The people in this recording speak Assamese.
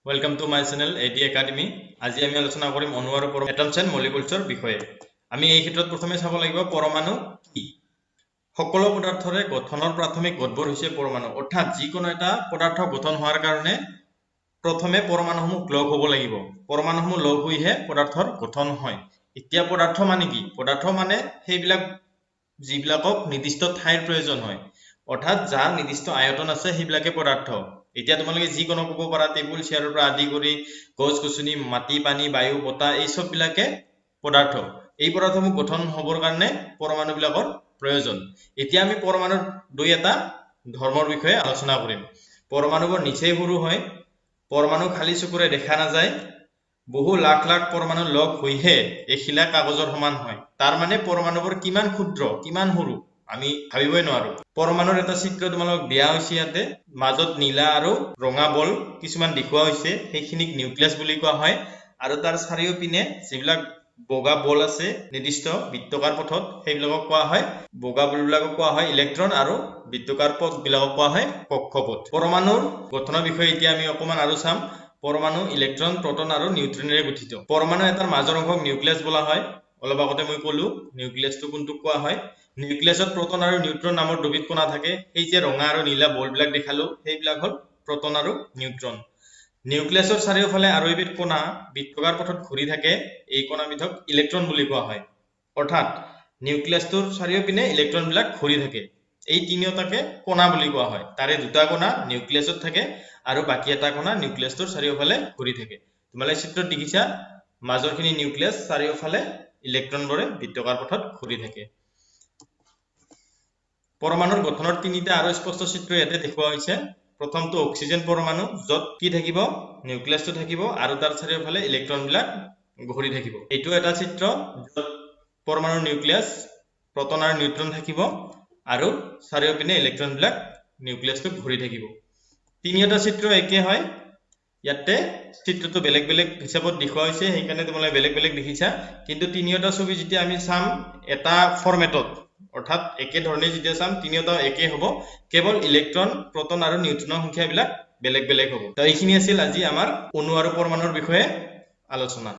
Welcome to my channel AD Academy. আজি আমি আলোচনা কৰিম অণু আৰু এটমছ এণ্ড মলিকুলছৰ বিষয়ে। আমি এই ক্ষেত্ৰত প্ৰথমে চাব লাগিব পৰমাণু কি। সকলো পদাৰ্থৰে গঠনৰ প্ৰাথমিক গঠবোৰ হৈছে পৰমাণু। অৰ্থাৎ যিকোনো এটা পদাৰ্থ গঠন হোৱাৰ কাৰণে প্ৰথমে পৰমাণুসমূহ লগ হ'ব লাগিব। পৰমাণুসমূহ লগ হৈহে পদাৰ্থৰ গঠন হয়। এতিয়া পদাৰ্থ মানে কি? পদাৰ্থ মানে সেইবিলাক যিবিলাকক নিৰ্দিষ্ট ঠাইৰ প্ৰয়োজন হয়। অৰ্থাৎ যাৰ নিৰ্দিষ্ট আয়তন আছে সেইবিলাকে পদাৰ্থ। এতিয়া তোমালোকে যিকোনো ক'ব পাৰা টেবুল চেয়াৰৰ পৰা আদি কৰি গছ গছনি মাটি পানী বায়ু বতাহ এই সব বিলাকে পদাৰ্থ। এই পদাৰ্থসমূহ গঠন হ'বৰ কাৰণে পৰমাণু বিলাকৰ প্ৰয়োজন। এতিয়া আমি পৰমাণুৰ দুই এটা ধৰ্মৰ বিষয়ে আলোচনা কৰিম। পৰমাণুবোৰ নিচেই সৰু হয়। পৰমাণু খালী চকুৰে দেখা নাযায়। বহু লাখ লাখ পৰমাণু লগ হৈহে এখিলা কাগজৰ সমান হয়। তাৰ মানে পৰমাণুবোৰ কিমান ক্ষুদ্ৰ কিমান সৰু আমি ভাবিবই নোৱাৰো। পৰমাণুৰ এটা চিত্ৰ তোমালোকক দিয়া হৈছে ইয়াতে। মাজত নীলা আৰু ৰঙা বল কিছুমান দেখুওৱা হৈছে, সেইখিনিক নিউক্লিয়াছ বুলি কোৱা হয়। আৰু তাৰ চাৰিওপিনে যিবিলাক বগা বল আছে নিৰ্দিষ্ট বৃত্তাকাৰ পথত সেইবিলাকক কোৱা হয় বগা বলবিলাকক কোৱা হয় ইলেক্ট্ৰন আৰু বৃত্তাকাৰ পথবিলাকক কোৱা হয় কক্ষপথ। পৰমাণুৰ গঠনৰ বিষয়ে এতিয়া আমি অকমান আৰু চাম। পৰমাণু ইলেক্ট্ৰন প্ৰটন আৰু নিউট্ৰনেৰে গঠিত। পৰমাণু এটাৰ মাজৰ অংশক নিউক্লিয়াছ বোলা হয়। অলপ আগতে মই ক'লো নিউক্লিয়াছটো কোনটোক কোৱা হয়। নিউক্লিয়াছত প্ৰটন আৰু নিউট্ৰন নামৰ দুবিধ কণা থাকে। এই যে ৰঙা আৰু নীলা বলবিলাক দেখালো সেইবিলাক হ'ল প্ৰটন আৰু নিউট্ৰন। নিউক্লিয়াছৰ চাৰিওফালে আৰু এবিধ কণা বৃত্তাকাৰ পথত ঘূৰি থাকে। এই কণাবিধক ইলেক্ট্ৰন বুলি কোৱা হয়। অৰ্থাৎ নিউক্লিয়াছটোৰ চাৰিওপিনে ইলেক্ট্ৰনবিলাক ঘূৰি থাকে। এই তিনিওটাকে কণা বুলি কোৱা হয়। তাৰে দুটা কণা নিউক্লিয়াছত থাকে আৰু বাকি এটা কণা নিউক্লিয়াছটোৰ চাৰিওফালে ঘূৰি থাকে। তোমালোকে চিত্ৰত দেখিছা মাজৰখিনি নিউক্লিয়াছ চাৰিওফালে ইলেক্ট্ৰনবোৰে বৃত্তাকাৰ পথত ঘূৰি থাকে। পৰমাণুৰ গঠনৰ তিনিটা আৰু স্পষ্ট চিত্ৰ ইয়াতে দেখুওৱা হৈছে। প্ৰথমটো অক্সিজেন পৰমাণু, য'ত কি থাকিব নিউক্লিয়াছটো থাকিব আৰু তাৰ চাৰিওফালে ইলেক্ট্ৰনবিলাক ঘূৰি থাকিব। এইটো এটা চিত্ৰ য'ত পৰমাণুৰ নিউক্লিয়াছ প্ৰটন আৰু নিউট্ৰন থাকিব আৰু চাৰিওপিনে ইলেক্ট্ৰনবিলাক নিউক্লিয়াছটোক ঘূৰি থাকিব। তিনিওটা চিত্ৰ একে হয়। ইয়াতে চিত্ৰটো বেলেগ বেলেগ হিচাপত দেখুওৱা হৈছে, সেইকাৰণে তোমালোকে বেলেগ বেলেগ দেখিছা। কিন্তু তিনিওটা ছবি যেতিয়া আমি চাম এটা ফৰমেটত অৰ্থাৎ একে ধৰণে যেতিয়া চাম তিনিওটা একে হ'ব, কেৱল ইলেক্ট্ৰন প্ৰটন আৰু নিউট্ৰনৰ সংখ্যাবিলাক বেলেগ বেলেগ হ'ব। তো এইখিনি আছিল আজি আমাৰ অণু আৰু পৰমাণুৰ বিষয়ে আলোচনা।